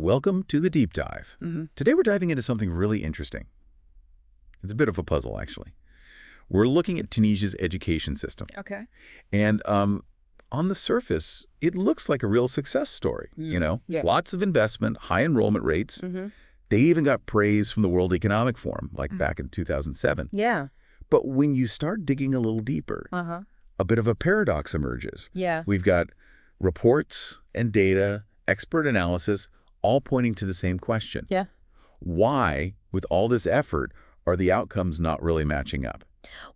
Welcome to the Deep Dive. Mm-hmm. Today we're diving into something really interesting. It's a bit of a puzzle, actually. We're looking at Tunisia's education system. Okay. And on the surface, it looks like a real success story. Yeah. Lots of investment, high enrollment rates. Mm-hmm. They even got praise from the World Economic Forum, like back in 2007. Yeah. But when you start digging a little deeper, Uh-huh. a bit of a paradox emerges. Yeah. We've got reports and data, expert analysis, all pointing to the same question. Yeah. Why, with all this effort, are the outcomes not really matching up?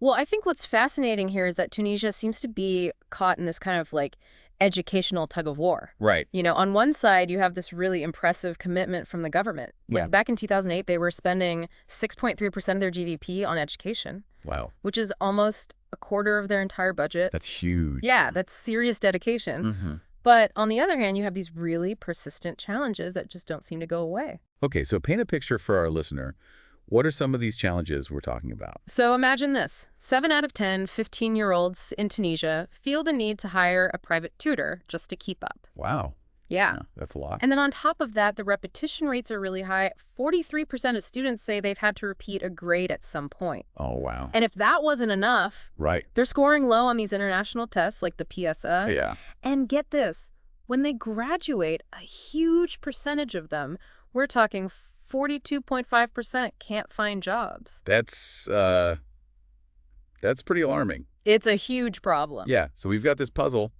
Well, I think what's fascinating here is that Tunisia seems to be caught in this kind of like educational tug of war. Right. On one side, you have this really impressive commitment from the government. Yeah. Back in 2008, they were spending 6.3% of their GDP on education, Wow. which is almost a quarter of their entire budget. That's huge. Yeah, that's serious dedication. Mm-hmm. But on the other hand, you have these really persistent challenges that just don't seem to go away. Okay, so paint a picture for our listener. What are some of these challenges we're talking about? So imagine this. 7 out of 10 15-year-olds in Tunisia feel the need to hire a private tutor just to keep up. Wow. Yeah. Yeah, that's a lot. And then on top of that, the repetition rates are really high. 43% of students say they've had to repeat a grade at some point. Oh, wow. And if that wasn't enough, Right. they're scoring low on these international tests like the PISA. Yeah. And get this, when they graduate, a huge percentage of them, we're talking 42.5%, can't find jobs. That's pretty alarming. It's a huge problem. Yeah, so we've got this puzzle,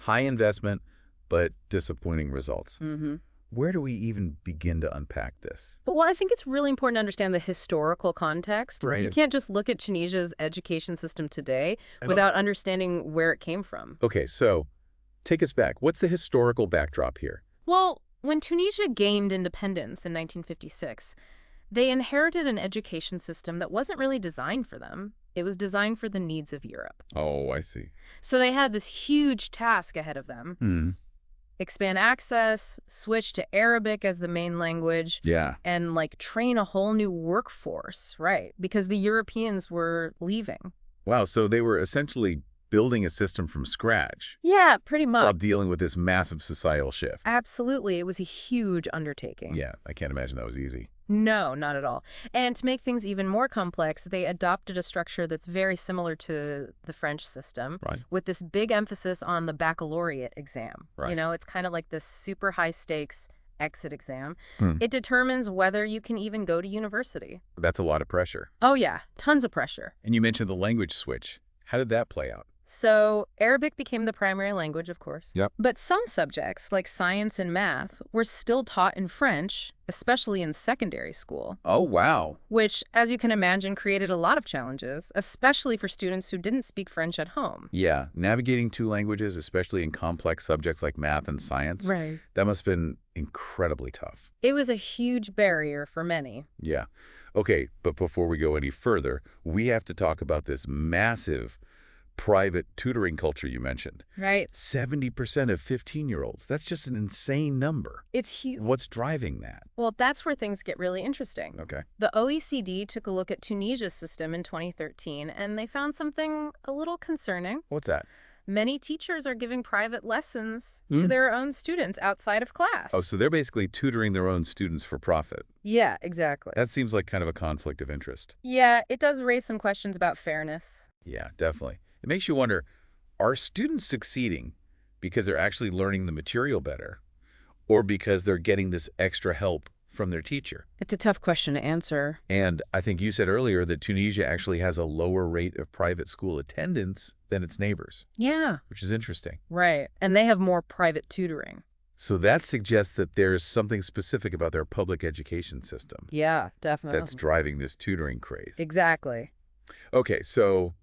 high investment, but disappointing results. Mm-hmm. Where do we even begin to unpack this? Well, I think it's really important to understand the historical context. Right. You can't just look at Tunisia's education system today I don't- without understanding where it came from. Okay, so take us back. What's the historical backdrop here? Well, when Tunisia gained independence in 1956, they inherited an education system that wasn't really designed for them. It was designed for the needs of Europe. Oh, I see. So they had this huge task ahead of them. Expand access, switch to Arabic as the main language, Yeah. and train a whole new workforce, right? Because the Europeans were leaving. Wow, so they were essentially building a system from scratch Yeah, pretty while much. dealing with this massive societal shift. Absolutely. It was a huge undertaking. Yeah, I can't imagine that was easy. No, not at all. And to make things even more complex, they adopted a structure that's very similar to the French system, Right. with this big emphasis on the baccalaureate exam. Right. It's kind of like this super high stakes exit exam. Hmm. It determines whether you can even go to university. That's a lot of pressure. Oh yeah, tons of pressure. And you mentioned the language switch. How did that play out? So Arabic became the primary language, of course. Yep. But some subjects, like science and math, were still taught in French, especially in secondary school, Oh, wow. which, as you can imagine, created a lot of challenges, especially for students who didn't speak French at home. Yeah, navigating two languages, especially in complex subjects like math and science, Right. that must have been incredibly tough. It was a huge barrier for many. Yeah. Okay, but before we go any further, we have to talk about this massive private tutoring culture you mentioned. Right. 70% of 15-year-olds. That's just an insane number. It's huge. What's driving that? Well, that's where things get really interesting. Okay. The OECD took a look at Tunisia's system in 2013, and they found something a little concerning. What's that? Many teachers are giving private lessons to their own students outside of class. Oh, so they're basically tutoring their own students for profit. Yeah, exactly. That seems like kind of a conflict of interest. Yeah, it does raise some questions about fairness. Yeah, definitely. It makes you wonder, are students succeeding because they're actually learning the material better or because they're getting this extra help from their teacher? It's a tough question to answer. And I think you said earlier that Tunisia actually has a lower rate of private school attendance than its neighbors, Yeah, which is interesting. right. And they have more private tutoring. So that suggests that there's something specific about their public education system Yeah, definitely. that's driving this tutoring craze. Exactly. Okay, so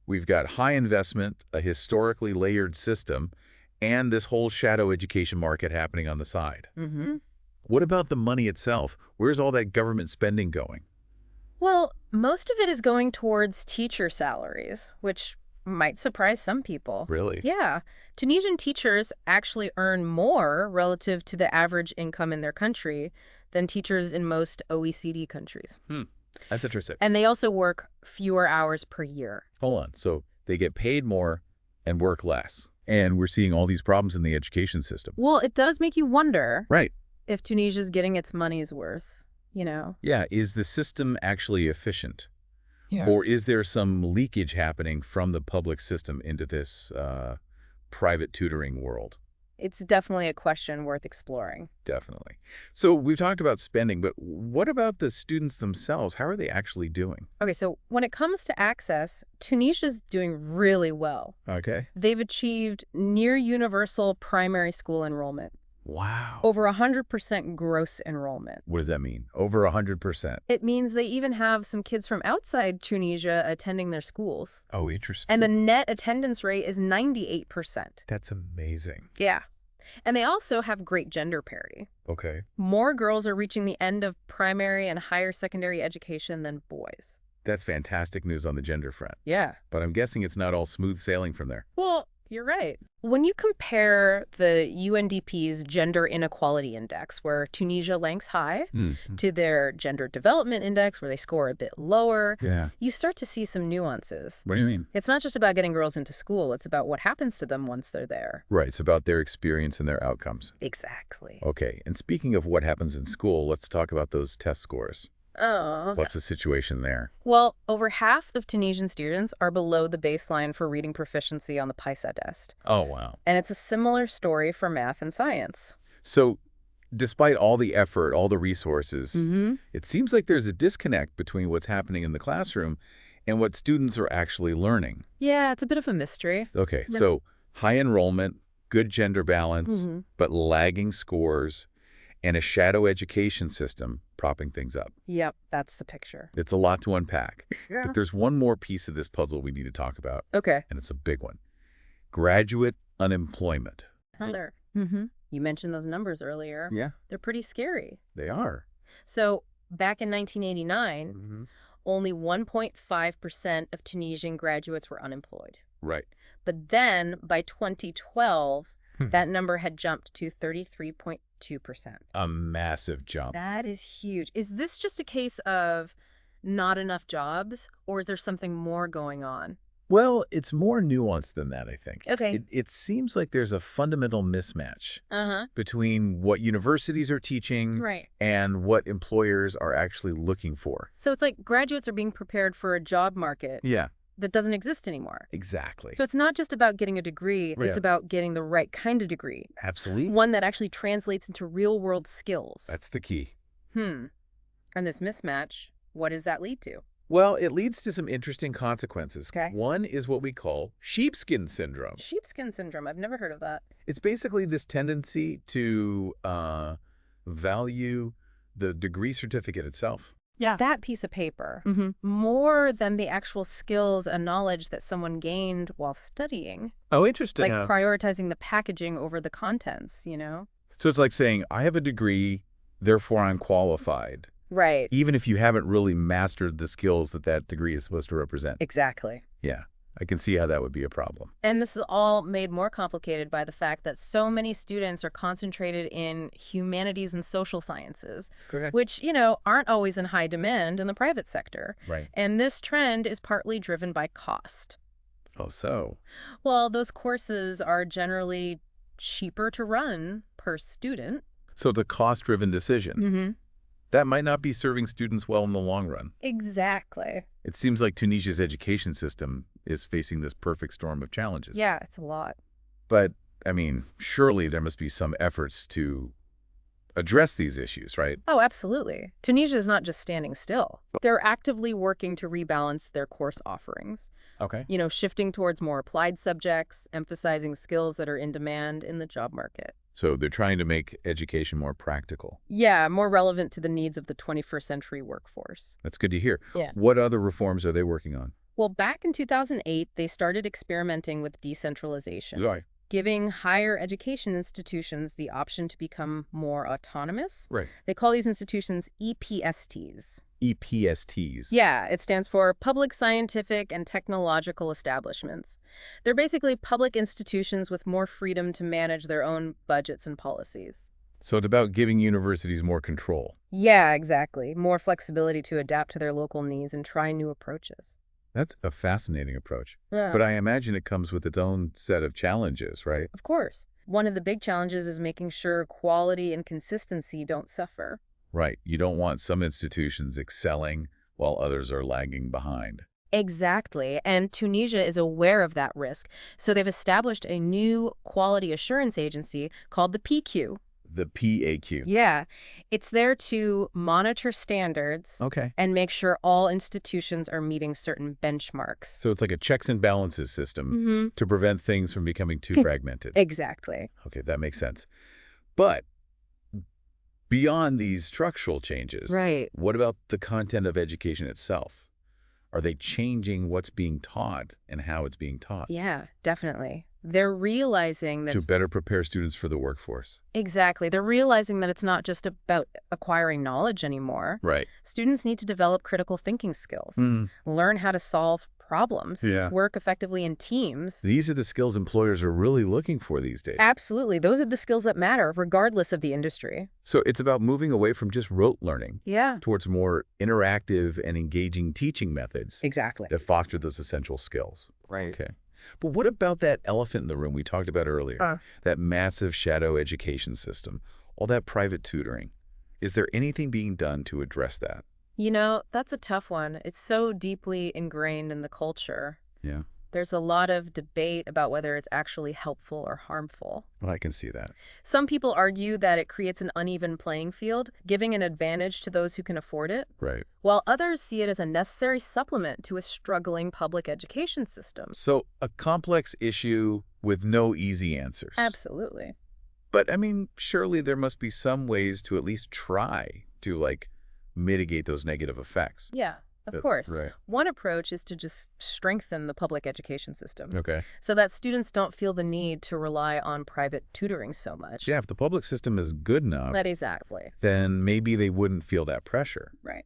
we've got high investment, a historically layered system, and this whole shadow education market happening on the side. Mm-hmm. What about the money itself? Where's all that government spending going? Well, most of it is going towards teacher salaries, which might surprise some people. Really? Yeah. Tunisian teachers actually earn more relative to the average income in their country than teachers in most OECD countries. That's interesting. And they also work fewer hours per year. Hold on. So they get paid more and work less. And we're seeing all these problems in the education system. Well, it does make you wonder, Right. if Tunisia's getting its money's worth, you know? Yeah, is the system actually efficient? Yeah. Or is there some leakage happening from the public system into this private tutoring world? It's definitely a question worth exploring. Definitely. So we've talked about spending, but what about the students themselves? How are they actually doing? Okay, so when it comes to access, Tunisia's doing really well. Okay. They've achieved near universal primary school enrollment, Wow. over 100% gross enrollment. What does that mean? Over 100%. It means they even have some kids from outside Tunisia attending their schools. Oh, interesting. And the net attendance rate is 98%. That's amazing. Yeah. And they also have great gender parity. Okay. More girls are reaching the end of primary and higher secondary education than boys. That's fantastic news on the gender front. Yeah. But I'm guessing it's not all smooth sailing from there. Well, you're right. When you compare the UNDP's Gender Inequality Index, where Tunisia ranks high, to their Gender Development Index, where they score a bit lower, Yeah. you start to see some nuances. What do you mean? It's not just about getting girls into school, it's about what happens to them once they're there. Right. It's about their experience and their outcomes. Exactly. Okay. And speaking of what happens in school, let's talk about those test scores. Oh. What's the situation there? Well, over half of Tunisian students are below the baseline for reading proficiency on the PISA test. Oh, wow. And it's a similar story for math and science. So despite all the effort, all the resources, it seems like there's a disconnect between what's happening in the classroom and what students are actually learning. Yeah, it's a bit of a mystery. Okay, so high enrollment, good gender balance, but lagging scores, and a shadow education system propping things up. Yep, that's the picture. It's a lot to unpack. Yeah. But there's one more piece of this puzzle we need to talk about, Okay. and it's a big one. Graduate unemployment. Heather, you mentioned those numbers earlier. Yeah, They're pretty scary. they are. So back in 1989, only 1.5% of Tunisian graduates were unemployed. Right. But then by 2012, that number had jumped to 33.2%. A massive jump. That is huge. Is this just a case of not enough jobs, or is there something more going on? Well, it's more nuanced than that, I think. Okay. It seems like there's a fundamental mismatch Uh-huh. between what universities are teaching Right. and what employers are actually looking for. So it's like graduates are being prepared for a job market Yeah, that doesn't exist anymore. exactly. So it's not just about getting a degree, Yeah. it's about getting the right kind of degree. Absolutely. One that actually translates into real-world skills. That's the key. And this mismatch, what does that lead to? Well, it leads to some interesting consequences. Okay. One is what we call sheepskin syndrome. Sheepskin syndrome. I've never heard of that. It's basically this tendency to value the degree certificate itself. Yeah. That piece of paper, more than the actual skills and knowledge that someone gained while studying. Oh, interesting. Like prioritizing the packaging over the contents, you know? So it's like saying, I have a degree, therefore I'm qualified, Right. even if you haven't really mastered the skills that that degree is supposed to represent. Exactly. Yeah, I can see how that would be a problem. And this is all made more complicated by the fact that so many students are concentrated in humanities and social sciences, Correct. which, you know, aren't always in high demand in the private sector. Right. And this trend is partly driven by cost. Oh, so. Well, those courses are generally cheaper to run per student. So it's a cost-driven decision. That might not be serving students well in the long run. Exactly. It seems like Tunisia's education system is facing this perfect storm of challenges. Yeah, it's a lot. But, I mean, surely there must be some efforts to address these issues, right? Oh, absolutely. Tunisia is not just standing still. They're actively working to rebalance their course offerings. Okay. You know, shifting towards more applied subjects, emphasizing skills that are in demand in the job market. So they're trying to make education more practical. Yeah, more relevant to the needs of the 21st century workforce. That's good to hear. Yeah. What other reforms are they working on? Well, back in 2008, they started experimenting with decentralization, giving higher education institutions the option to become more autonomous. Right. They call these institutions EPSTs. EPSTs. Yeah, it stands for Public Scientific and Technological Establishments. They're basically public institutions with more freedom to manage their own budgets and policies. So it's about giving universities more control. Yeah, exactly. More flexibility to adapt to their local needs and try new approaches. That's a fascinating approach. Yeah. But I imagine it comes with its own set of challenges, right? Of course. One of the big challenges is making sure quality and consistency don't suffer. Right. You don't want some institutions excelling while others are lagging behind. Exactly. And Tunisia is aware of that risk. So they've established a new quality assurance agency called the PQ. The PAQ. Yeah. It's there to monitor standards Okay. and make sure all institutions are meeting certain benchmarks. So it's like a checks and balances system Mm-hmm. to prevent things from becoming too fragmented. Exactly. Okay, that makes sense. But beyond these structural changes, Right. what about the content of education itself? Are they changing what's being taught and how it's being taught Yeah, definitely. They're realizing that to better prepare students for the workforce? exactly. They're realizing that it's not just about acquiring knowledge anymore. Right. Students need to develop critical thinking skills, learn how to solve problems, Yeah. work effectively in teams. These are the skills employers are really looking for these days. Absolutely. Those are the skills that matter, regardless of the industry. So it's about moving away from just rote learning Yeah. towards more interactive and engaging teaching methods Exactly. that foster those essential skills. Right. Okay. But what about that elephant in the room we talked about earlier? That massive shadow education system, all that private tutoring. Is there anything being done to address that? You know, that's a tough one. It's so deeply ingrained in the culture. Yeah. There's a lot of debate about whether it's actually helpful or harmful. Well, I can see that. Some people argue that it creates an uneven playing field, giving an advantage to those who can afford it, Right. while others see it as a necessary supplement to a struggling public education system. So a complex issue with no easy answers. Absolutely. But I mean, surely there must be some ways to at least try to mitigate those negative effects. Yeah, of course. Right. One approach is to just strengthen the public education system Okay. so that students don't feel the need to rely on private tutoring so much. Yeah, if the public system is good enough, That exactly. then maybe they wouldn't feel that pressure. Right.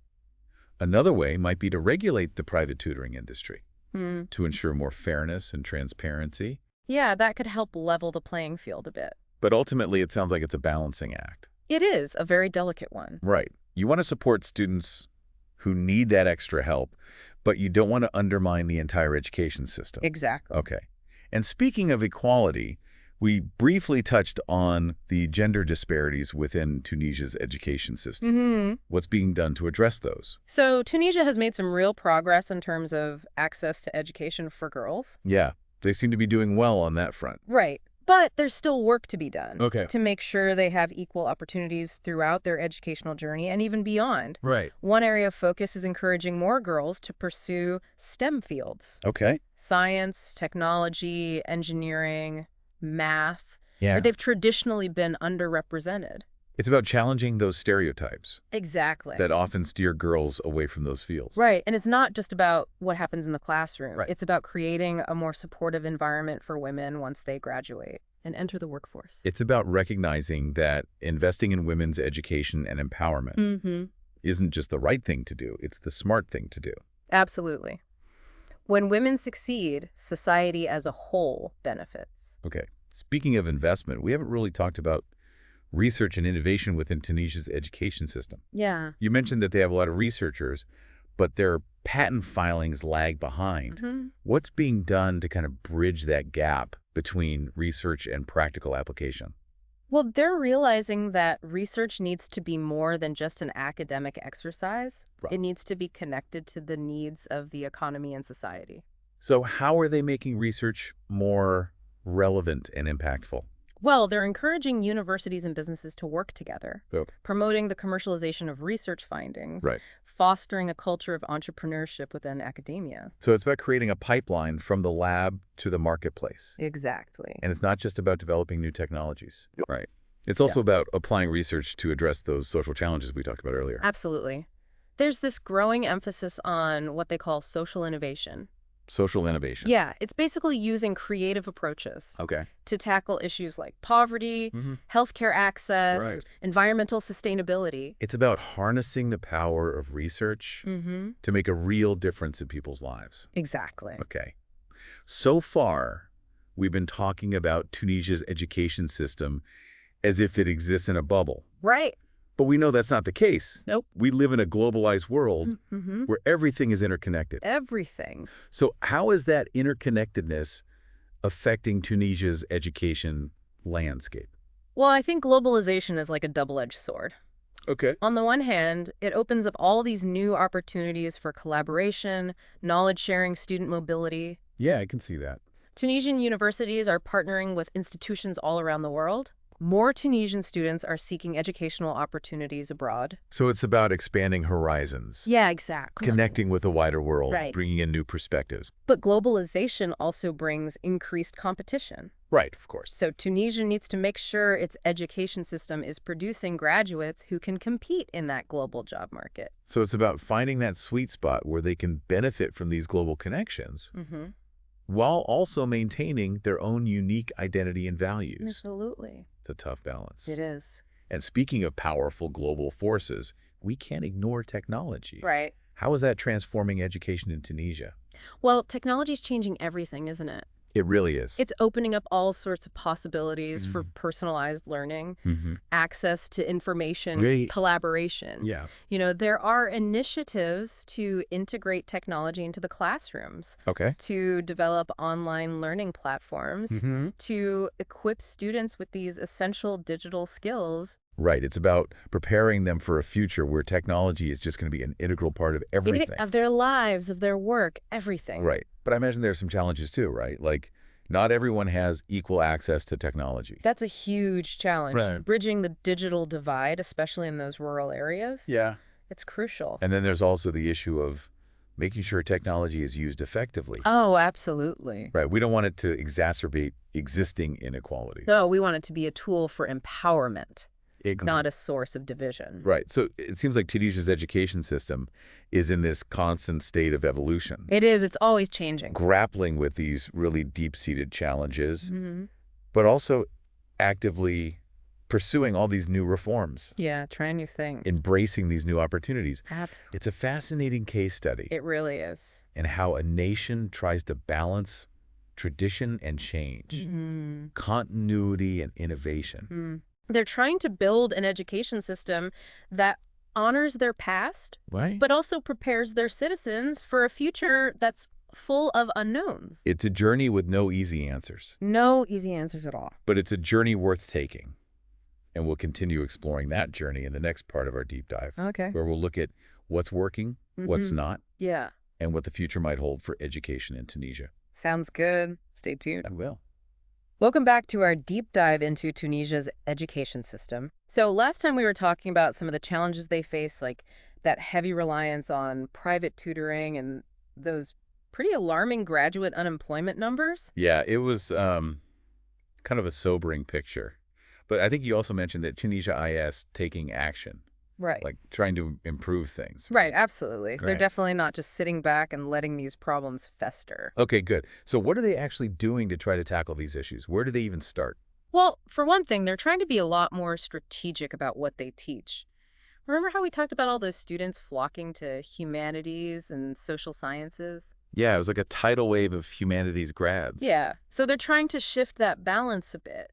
Another way might be to regulate the private tutoring industry Hmm. to ensure more fairness and transparency. Yeah, that could help level the playing field a bit. But ultimately, it sounds like it's a balancing act. It is a very delicate one. Right. You want to support students who need that extra help, but you don't want to undermine the entire education system. Exactly. Okay. And speaking of equality, we briefly touched on the gender disparities within Tunisia's education system. Mm-hmm. What's being done to address those? So Tunisia has made some real progress in terms of access to education for girls. Yeah, they seem to be doing well on that front. Right. But there's still work to be done Okay. to make sure they have equal opportunities throughout their educational journey and even beyond. Right. One area of focus is encouraging more girls to pursue STEM fields: Okay. science, technology, engineering, math. Yeah. They've traditionally been underrepresented. It's about challenging those stereotypes Exactly. that often steer girls away from those fields. Right. And it's not just about what happens in the classroom. Right. It's about creating a more supportive environment for women once they graduate and enter the workforce. It's about recognizing that investing in women's education and empowerment Mm-hmm. isn't just the right thing to do, it's the smart thing to do. Absolutely. When women succeed, society as a whole benefits. Okay. Speaking of investment, we haven't really talked about research and innovation within Tunisia's education system. Yeah. You mentioned that they have a lot of researchers, but their patent filings lag behind. Mm-hmm. What's being done to kind of bridge that gap between research and practical application? Well, they're realizing that research needs to be more than just an academic exercise. Right. It needs to be connected to the needs of the economy and society. So how are they making research more relevant and impactful? Well, they're encouraging universities and businesses to work together, Okay. promoting the commercialization of research findings, Right. fostering a culture of entrepreneurship within academia. So it's about creating a pipeline from the lab to the marketplace. Exactly. And it's not just about developing new technologies. Right. It's also about applying research to address those social challenges we talked about earlier. Absolutely. There's this growing emphasis on what they call social innovation. Social innovation. Yeah, it's basically using creative approaches Okay. to tackle issues like poverty, Mhm. healthcare access, Right. environmental sustainability. It's about harnessing the power of research Mm-hmm. to make a real difference in people's lives. Exactly. Okay. So far, we've been talking about Tunisia's education system as if it exists in a bubble. Right. But we know that's not the case. Nope. We live in a globalized world Mm-hmm. where everything is interconnected. Everything. So how is that interconnectedness affecting Tunisia's education landscape? Well, I think globalization is like a double-edged sword. Okay. On the one hand, it opens up all these new opportunities for collaboration, knowledge sharing, student mobility. Yeah, I can see that. Tunisian universities are partnering with institutions all around the world. More Tunisian students are seeking educational opportunities abroad. So it's about expanding horizons, Yeah, exactly. connecting with the wider world, Right. bringing in new perspectives. But globalization also brings increased competition. Right, of course. So Tunisia needs to make sure its education system is producing graduates who can compete in that global job market. So it's about finding that sweet spot where they can benefit from these global connections Mm-hmm. while also maintaining their own unique identity and values. Absolutely. It's a tough balance. It is. And speaking of powerful global forces, we can't ignore technology. Right. How is that transforming education in Tunisia? Well, technology's changing everything, isn't it? It really is. It's opening up all sorts of possibilities for personalized learning, access to information, Right. collaboration. Yeah. You know, there are initiatives to integrate technology into the classrooms, Okay. to develop online learning platforms, to equip students with these essential digital skills. Right. It's about preparing them for a future where technology is just going to be an integral part of everything. Of their lives, of their work, everything. Right. But I imagine there's some challenges too, right? Like, not everyone has equal access to technology. That's a huge challenge. Right. Bridging the digital divide, especially in those rural areas, Yeah. it's crucial. And then there's also the issue of making sure technology is used effectively. Oh, absolutely. Right. We don't want it to exacerbate existing inequalities. No, we want it to be a tool for empowerment, Exactly. not a source of division. Right. So it seems like Tunisia's education system is in this constant state of evolution, It is. It's always changing. grappling with these really deep-seated challenges, Mhm. but also actively pursuing all these new reforms, Yeah, trying new things. embracing these new opportunities. Absolutely. It's a fascinating case study It really is. in how a nation tries to balance tradition and change, Mhm. continuity and innovation. Mm. They're trying to build an education system that honors their past, Right? but also prepares their citizens for a future that's full of unknowns. It's a journey with no easy answers, No easy answers at all. but it's a journey worth taking. And we'll continue exploring that journey in the next part of our deep dive, Okay. where we'll look at what's working, what's not, Yeah. and what the future might hold for education in Tunisia. Sounds good. Stay tuned. I will. Welcome back to our deep dive into Tunisia's education system. So last time we were talking about some of the challenges they face, like that heavy reliance on private tutoring and those pretty alarming graduate unemployment numbers. Yeah, it was kind of a sobering picture. But I think you also mentioned that Tunisia IS taking action, Right. like trying to improve things. Right, absolutely. They're Right. definitely not just sitting back and letting these problems fester. Okay, good. So what are they actually doing to try to tackle these issues? Where do they even start? Well, for one thing, they're trying to be a lot more strategic about what they teach. Remember how we talked about all those students flocking to humanities and social sciences? Yeah, it was like a tidal wave of humanities grads. Yeah. So they're trying to shift that balance a bit,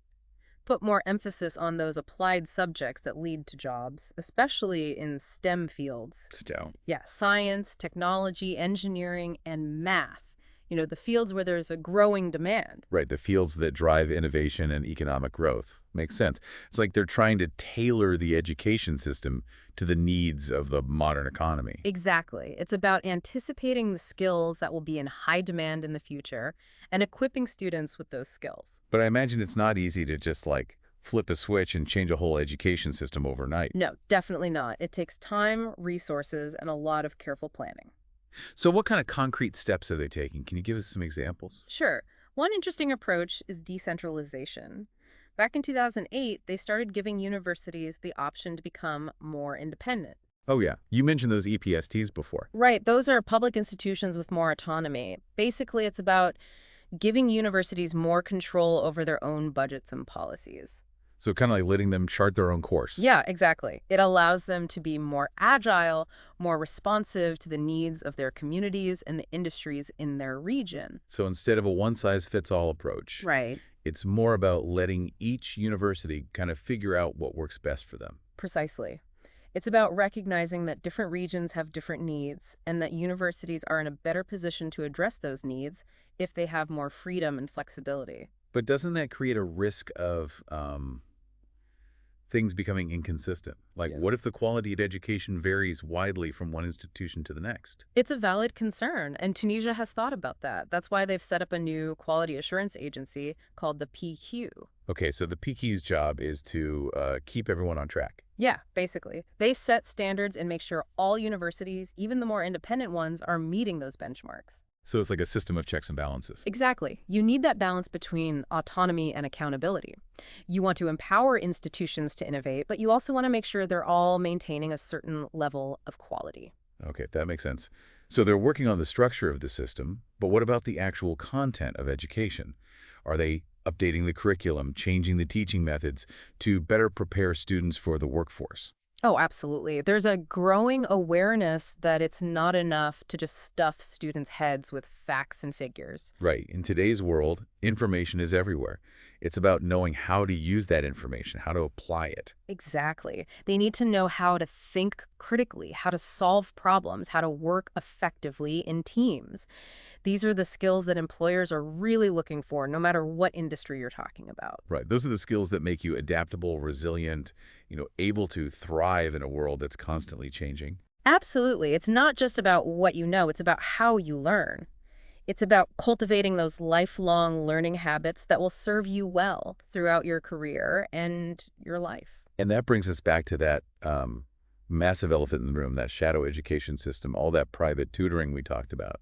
put more emphasis on those applied subjects that lead to jobs, especially in STEM fields. Still. Yeah, science, technology, engineering, and math. You know, the fields where there's a growing demand. Right, the fields that drive innovation and economic growth. Makes sense. It's like they're trying to tailor the education system to the needs of the modern economy. Exactly. It's about anticipating the skills that will be in high demand in the future and equipping students with those skills. But I imagine it's not easy to just like flip a switch and change a whole education system overnight. No, definitely not. It takes time, resources, and a lot of careful planning. So what kind of concrete steps are they taking? Can you give us some examples? Sure. One interesting approach is decentralization. Back in 2008, they started giving universities the option to become more independent. Oh, yeah. You mentioned those EPSTs before. Right, those are public institutions with more autonomy. Basically, it's about giving universities more control over their own budgets and policies. So kind of like letting them chart their own course. Yeah, exactly. It allows them to be more agile, more responsive to the needs of their communities and the industries in their region. So instead of a one-size-fits-all approach, Right. it's more about letting each university kind of figure out what works best for them. Precisely. It's about recognizing that different regions have different needs and that universities are in a better position to address those needs if they have more freedom and flexibility. But doesn't that create a risk of things becoming inconsistent? Like, Yeah. what if the quality of education varies widely from one institution to the next? It's a valid concern, and Tunisia has thought about that. That's why they've set up a new quality assurance agency called the PQ. Okay, so the PQ's job is to keep everyone on track. Yeah, basically. They set standards and make sure all universities, even the more independent ones, are meeting those benchmarks. So it's like a system of checks and balances. Exactly. You need that balance between autonomy and accountability. You want to empower institutions to innovate, but you also want to make sure they're all maintaining a certain level of quality. Okay, that makes sense. So they're working on the structure of the system, but what about the actual content of education? Are they updating the curriculum, changing the teaching methods to better prepare students for the workforce? Oh, absolutely. There's a growing awareness that it's not enough to just stuff students' heads with facts and figures. Right. In today's world, information is everywhere. It's about knowing how to use that information, how to apply it. Exactly. They need to know how to think critically, how to solve problems, how to work effectively in teams. These are the skills that employers are really looking for, no matter what industry you're talking about. Right. Those are the skills that make you adaptable, resilient, able to thrive in a world that's constantly changing. Absolutely. It's not just about what you know, it's about how you learn. It's about cultivating those lifelong learning habits that will serve you well throughout your career and your life. And that brings us back to that massive elephant in the room, that shadow education system, all that private tutoring we talked about.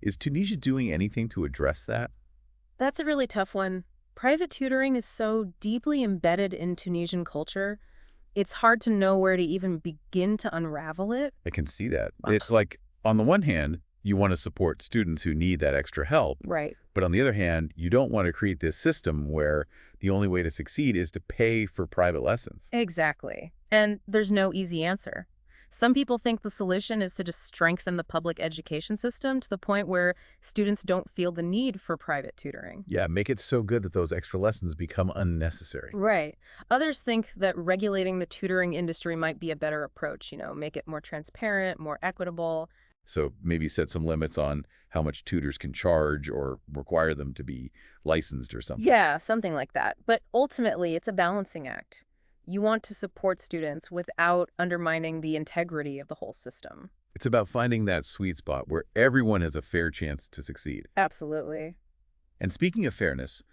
Is Tunisia doing anything to address that? That's a really tough one. Private tutoring is so deeply embedded in Tunisian culture, it's hard to know where to even begin to unravel it. I can see that. It's like, on the one hand, you want to support students who need that extra help. Right. But on the other hand, you don't want to create this system where the only way to succeed is to pay for private lessons. Exactly. And there's no easy answer. Some people think the solution is to just strengthen the public education system to the point where students don't feel the need for private tutoring. Yeah, make it so good that those extra lessons become unnecessary. Right. Others think that regulating the tutoring industry might be a better approach, make it more transparent, more equitable. So maybe set some limits on how much tutors can charge or require them to be licensed or something. Yeah, something like that. But ultimately, it's a balancing act. You want to support students without undermining the integrity of the whole system. It's about finding that sweet spot where everyone has a fair chance to succeed. Absolutely. And speaking of fairness,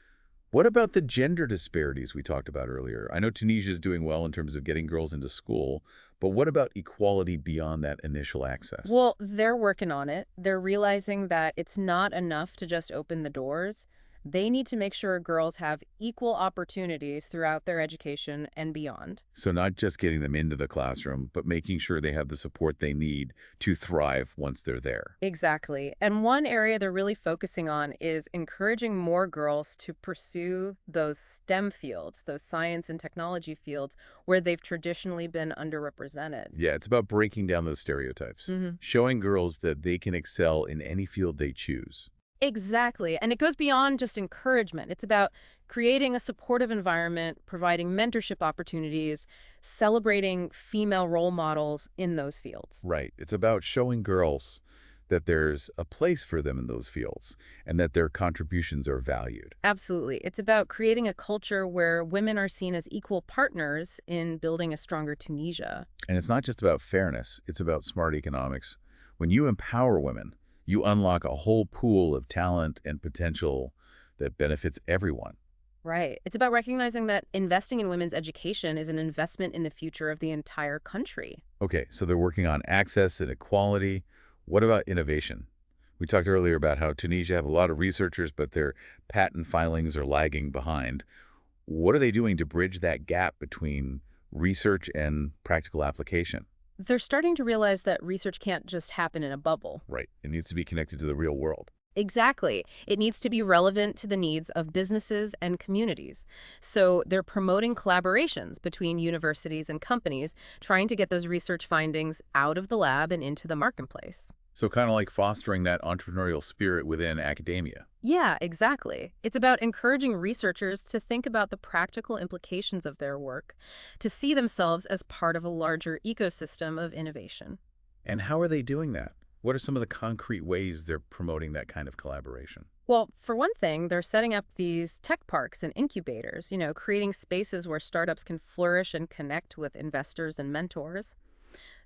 what about the gender disparities we talked about earlier? I know Tunisia is doing well in terms of getting girls into school, but what about equality beyond that initial access? Well, they're working on it. They're realizing that it's not enough to just open the doors. They need to make sure girls have equal opportunities throughout their education and beyond. So not just getting them into the classroom, but making sure they have the support they need to thrive once they're there. Exactly. And one area they're really focusing on is encouraging more girls to pursue those STEM fields, those science and technology fields, where they've traditionally been underrepresented. Yeah, it's about breaking down those stereotypes, showing girls that they can excel in any field they choose. Exactly. And it goes beyond just encouragement. It's about creating a supportive environment, providing mentorship opportunities, celebrating female role models in those fields. Right. It's about showing girls that there's a place for them in those fields and that their contributions are valued. Absolutely. It's about creating a culture where women are seen as equal partners in building a stronger Tunisia. And it's not just about fairness, it's about smart economics. When you empower women, you unlock a whole pool of talent and potential that benefits everyone. Right. It's about recognizing that investing in women's education is an investment in the future of the entire country. Okay, so they're working on access and equality. What about innovation? We talked earlier about how Tunisia have a lot of researchers, but their patent filings are lagging behind. What are they doing to bridge that gap between research and practical application? They're starting to realize that research can't just happen in a bubble. Right. It needs to be connected to the real world. Exactly. It needs to be relevant to the needs of businesses and communities. So they're promoting collaborations between universities and companies, trying to get those research findings out of the lab and into the marketplace. So kind of like fostering that entrepreneurial spirit within academia. Yeah, exactly. It's about encouraging researchers to think about the practical implications of their work, to see themselves as part of a larger ecosystem of innovation. And how are they doing that? What are some of the concrete ways they're promoting that kind of collaboration? Well, for one thing, they're setting up these tech parks and incubators, creating spaces where startups can flourish and connect with investors and mentors.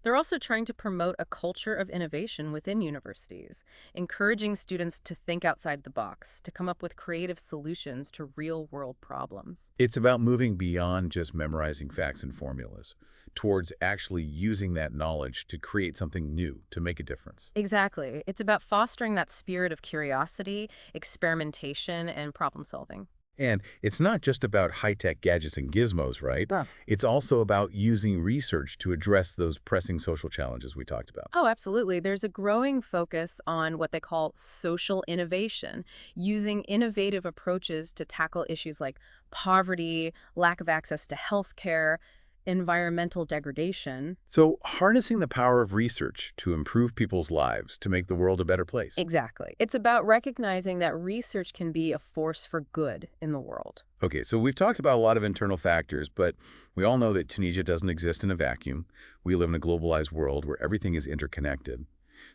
They're also trying to promote a culture of innovation within universities, encouraging students to think outside the box, to come up with creative solutions to real-world problems. It's about moving beyond just memorizing facts and formulas towards actually using that knowledge to create something new, to make a difference. Exactly. It's about fostering that spirit of curiosity, experimentation, and problem solving. And it's not just about high-tech gadgets and gizmos, right? Yeah. It's also about using research to address those pressing social challenges we talked about. Oh, absolutely. There's a growing focus on what they call social innovation, using innovative approaches to tackle issues like poverty, lack of access to healthcare, environmental degradation. So harnessing the power of research to improve people's lives, to make the world a better place. Exactly. It's about recognizing that research can be a force for good in the world. Okay, so we've talked about a lot of internal factors, but we all know that Tunisia doesn't exist in a vacuum. We live in a globalized world where everything is interconnected.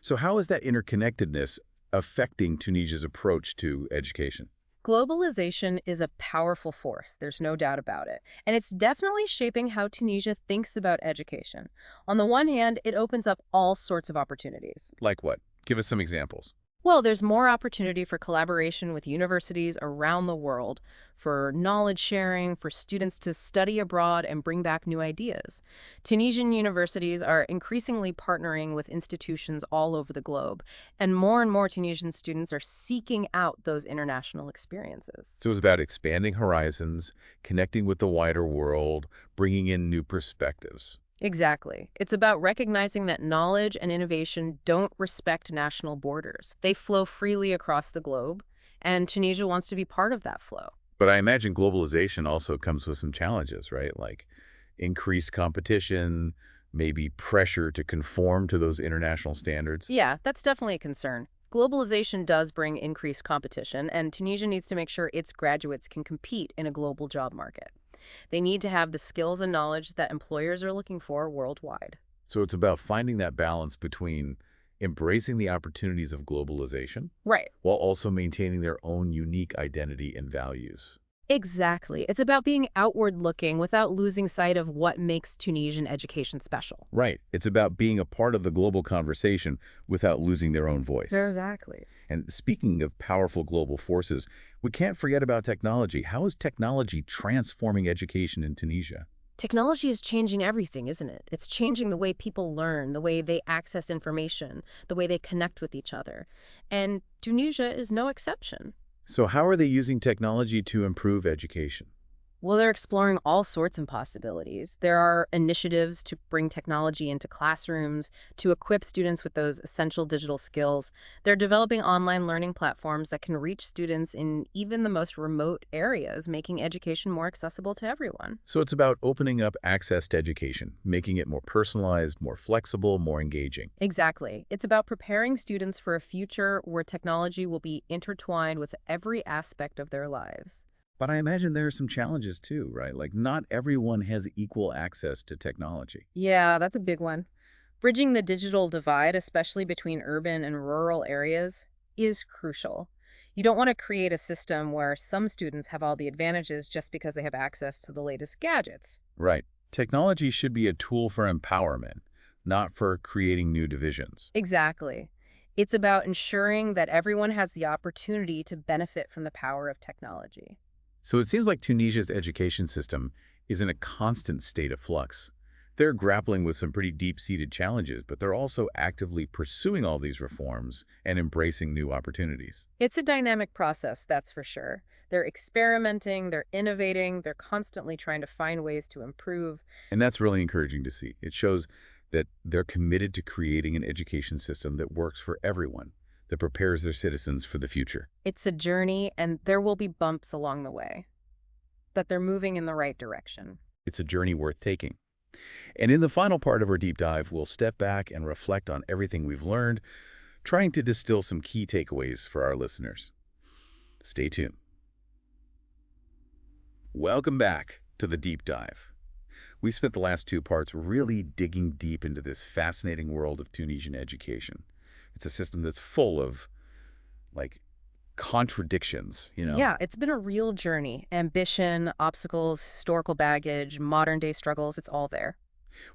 So how is that interconnectedness affecting Tunisia's approach to education? Globalization is a powerful force, there's no doubt about it. And it's definitely shaping how Tunisia thinks about education. On the one hand, it opens up all sorts of opportunities. Like what? Give us some examples. Well, there's more opportunity for collaboration with universities around the world, for knowledge sharing, for students to study abroad and bring back new ideas. Tunisian universities are increasingly partnering with institutions all over the globe, and more Tunisian students are seeking out those international experiences. So it's about expanding horizons, connecting with the wider world, bringing in new perspectives. Exactly. It's about recognizing that knowledge and innovation don't respect national borders. They flow freely across the globe, and Tunisia wants to be part of that flow. But I imagine globalization also comes with some challenges, right? Like increased competition, maybe pressure to conform to those international standards. Yeah, that's definitely a concern. Globalization does bring increased competition, and Tunisia needs to make sure its graduates can compete in a global job market. They need to have the skills and knowledge that employers are looking for worldwide. So it's about finding that balance between embracing the opportunities of globalization Right. while also maintaining their own unique identity and values. Exactly. It's about being outward looking without losing sight of what makes Tunisian education special. Right. It's about being a part of the global conversation without losing their own voice. Exactly. And speaking of powerful global forces, we can't forget about technology. How is technology transforming education in Tunisia? Technology is changing everything, isn't it? It's changing the way people learn, the way they access information, the way they connect with each other. And Tunisia is no exception. So how are they using technology to improve education? Well, they're exploring all sorts of possibilities. There are initiatives to bring technology into classrooms, to equip students with those essential digital skills. They're developing online learning platforms that can reach students in even the most remote areas, making education more accessible to everyone. So it's about opening up access to education, making it more personalized, more flexible, more engaging. Exactly. It's about preparing students for a future where technology will be intertwined with every aspect of their lives. But I imagine there are some challenges too, right? Like not everyone has equal access to technology. Yeah, that's a big one. Bridging the digital divide, especially between urban and rural areas, is crucial. You don't want to create a system where some students have all the advantages just because they have access to the latest gadgets. Right. Technology should be a tool for empowerment, not for creating new divisions. Exactly. It's about ensuring that everyone has the opportunity to benefit from the power of technology. So it seems like Tunisia's education system is in a constant state of flux. They're grappling with some pretty deep-seated challenges, but they're also actively pursuing all these reforms and embracing new opportunities. It's a dynamic process, that's for sure. They're experimenting, they're innovating, they're constantly trying to find ways to improve. And that's really encouraging to see. It shows that they're committed to creating an education system that works for everyone, that prepares their citizens for the future. It's a journey, and there will be bumps along the way, but they're moving in the right direction. It's a journey worth taking. And in the final part of our deep dive, we'll step back and reflect on everything we've learned, trying to distill some key takeaways for our listeners. Stay tuned. Welcome back to the Deep Dive. We spent the last two parts really digging deep into this fascinating world of Tunisian education. It's a system that's full of, like, contradictions, you know? Yeah, it's been a real journey. Ambition, obstacles, historical baggage, modern-day struggles, it's all there.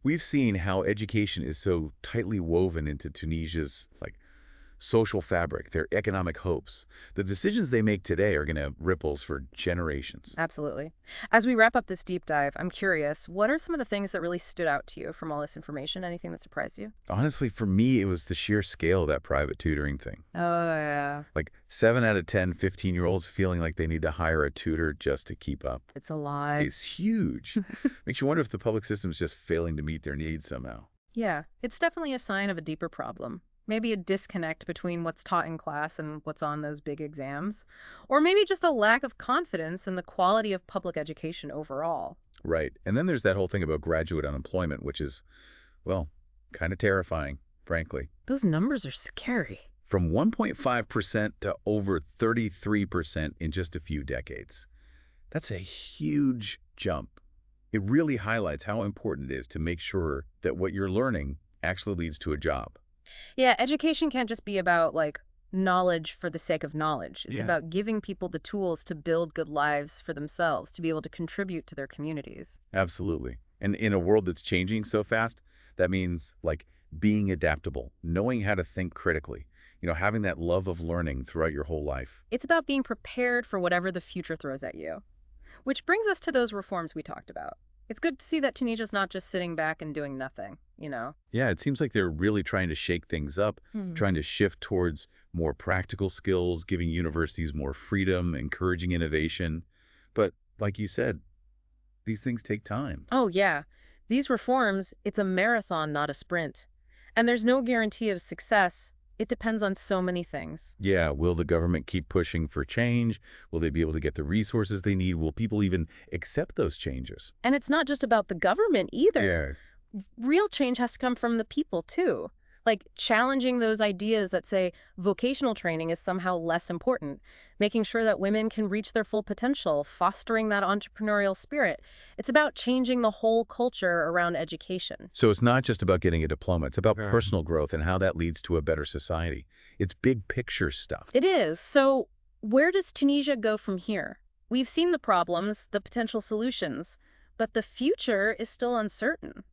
We've seen how education is so tightly woven into Tunisia's, social fabric, their economic hopes. The decisions they make today are going to have ripples for generations. Absolutely. As we wrap up this deep dive, I'm curious, what are some of the things that really stood out to you from all this information? Anything that surprised you? Honestly, for me, it was the sheer scale of that private tutoring thing. Oh, yeah. Like 7 out of 10 15-year-olds feeling like they need to hire a tutor just to keep up. It's a lot. It's huge. Makes you wonder if the public system's just failing to meet their needs somehow. Yeah, it's definitely a sign of a deeper problem. Maybe a disconnect between what's taught in class and what's on those big exams. Or maybe just a lack of confidence in the quality of public education overall. Right. And then there's that whole thing about graduate unemployment, which is, well, kind of terrifying, frankly. Those numbers are scary. From 1.5% to over 33% in just a few decades. That's a huge jump. It really highlights how important it is to make sure that what you're learning actually leads to a job. Yeah, education can't just be about, knowledge for the sake of knowledge. It's Yeah. about giving people the tools to build good lives for themselves, to be able to contribute to their communities. Absolutely. And in a world that's changing so fast, that means, being adaptable, knowing how to think critically, having that love of learning throughout your whole life. It's about being prepared for whatever the future throws at you. Which brings us to those reforms we talked about. It's good to see that Tunisia's not just sitting back and doing nothing. Yeah, it seems like they're really trying to shake things up, trying to shift towards more practical skills, giving universities more freedom, encouraging innovation. But like you said, these things take time. Oh, yeah. These reforms, it's a marathon, not a sprint. And there's no guarantee of success. It depends on so many things. Yeah, will the government keep pushing for change? Will they be able to get the resources they need? Will people even accept those changes? And it's not just about the government either. Real change has to come from the people, too. Challenging those ideas that say vocational training is somehow less important, making sure that women can reach their full potential, fostering that entrepreneurial spirit. It's about changing the whole culture around education. So it's not just about getting a diploma. It's about personal growth and how that leads to a better society. It's big picture stuff. It is. So where does Tunisia go from here? We've seen the problems, the potential solutions, but the future is still uncertain.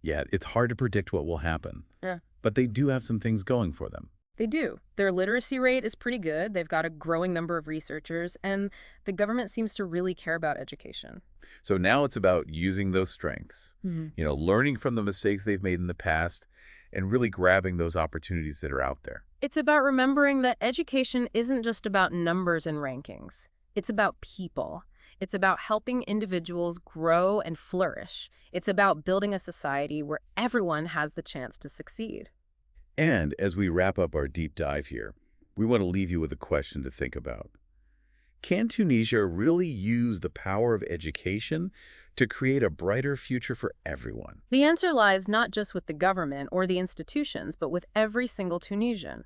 Yeah, it's hard to predict what will happen. Yeah. But they do have some things going for them. They do. Their literacy rate is pretty good. They've got a growing number of researchers, and the government seems to really care about education. So now it's about using those strengths, learning from the mistakes they've made in the past, and really grabbing those opportunities that are out there. It's about remembering that education isn't just about numbers and rankings. It's about people. It's about helping individuals grow and flourish. It's about building a society where everyone has the chance to succeed. And as we wrap up our deep dive here, we want to leave you with a question to think about. Can Tunisia really use the power of education to create a brighter future for everyone? The answer lies not just with the government or the institutions, but with every single Tunisian.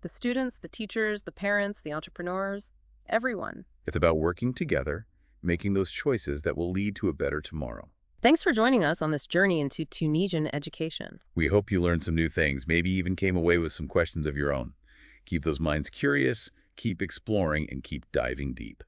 The students, the teachers, the parents, the entrepreneurs, everyone. It's about working together, making those choices that will lead to a better tomorrow. Thanks for joining us on this journey into Tunisian education. We hope you learned some new things, maybe even came away with some questions of your own. Keep those minds curious, keep exploring, and keep diving deep.